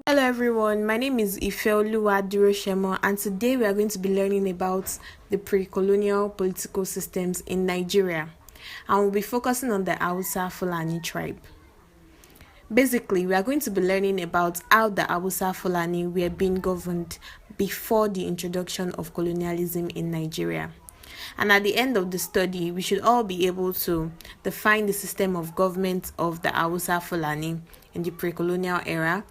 Hello everyone, my name is Ifeoluwa Duroshemo, and today we are going to be learning about the pre-colonial political systems in Nigeria, and we'll be focusing on the Hausa Fulani tribe. Basically, we are going to be learning about how the Hausa Fulani were being governed before the introduction of colonialism in Nigeria. And at the end of the study, we should all be able to define the system of government of the Hausa Fulani in the pre-colonial era.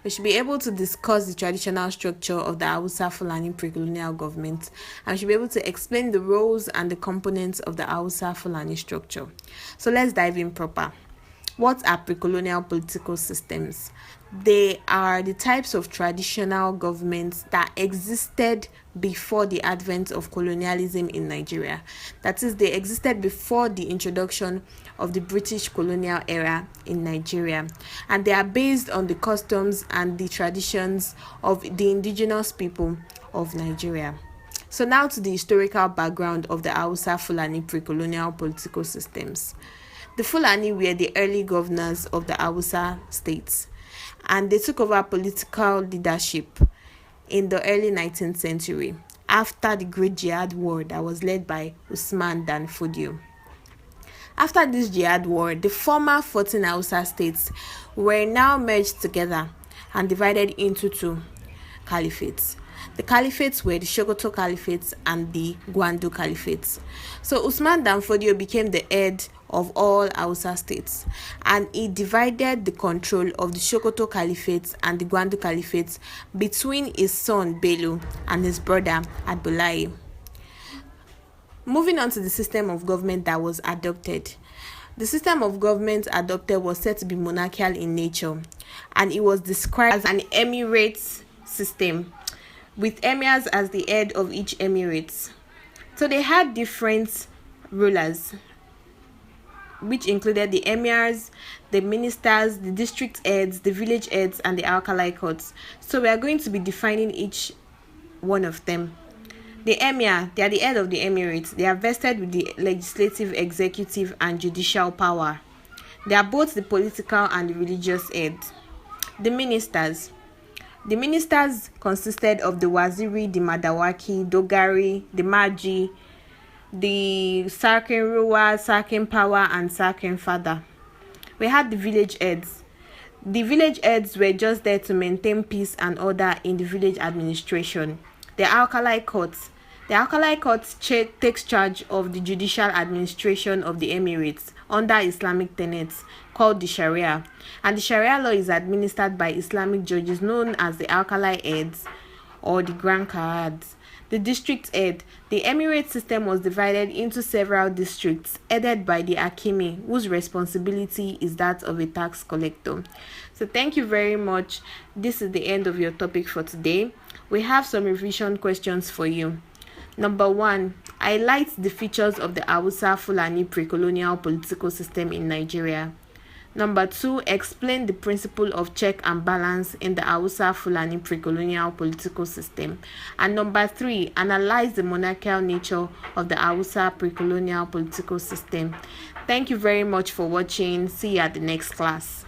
We should be able to discuss the traditional structure of the Hausa Fulani pre-colonial government, and we should be able to explain the roles and the components of the Hausa Fulani structure. So let's dive in proper. What are pre-colonial political systems? They are the types of traditional governments that existed before the advent of colonialism in Nigeria. That is, they existed before the introduction of the British colonial era in Nigeria. And they are based on the customs and the traditions of the indigenous people of Nigeria. So now to the historical background of the Hausa Fulani pre-colonial political systems. The Fulani were the early governors of the Hausa states, and they took over political leadership in the early 19th century after the Great Jihad War that was led by Usman Dan Fodio. After this Jihad War, the former 14 Hausa states were now merged together and divided into two caliphates. The caliphates were the Sokoto Caliphate and the Gwandu Caliphate. So Usman Dan Fodio became the head of all Hausa states, and he divided the control of the Sokoto Caliphate and the Gwandu Caliphate between his son Bello and his brother Abdullahi. Moving on to the system of government that was adopted. The system of government adopted was said to be monarchical in nature, and it was described as an emirate system, with emirs as the head of each emirate. So they had different rulers, which included the emirs, the ministers, the district heads, the village heads, and the alkali courts. So we are going to be defining each one of them. The emir, they are the head of the emirate. They are vested with the legislative, executive, and judicial power. They are both the political and the religious head. The ministers. The ministers consisted of the waziri, the madawaki, dogari, the maji, the Sarkin Ruwa, Sarkin Power, and Sarkin Father. We had the village heads. The village heads were just there to maintain peace and order in the village administration. The alkali courts. The alkali courts takes charge of the judicial administration of the emirates under Islamic tenets called the Sharia. And the Sharia law is administered by Islamic judges known as the alkali heads or the grand qaads. The district head. The emirate system was divided into several districts headed by the Hakimi, whose responsibility is that of a tax collector. So thank you very much. This is the end of your topic for today. We have some revision questions for you. Number 1, highlight the features of the Hausa Fulani pre-colonial political system in Nigeria. Number 2, explain the principle of check and balance in the Hausa Fulani pre-colonial political system. And number 3, analyze the monarchical nature of the Hausa pre-colonial political system. Thank you very much for watching. See you at the next class.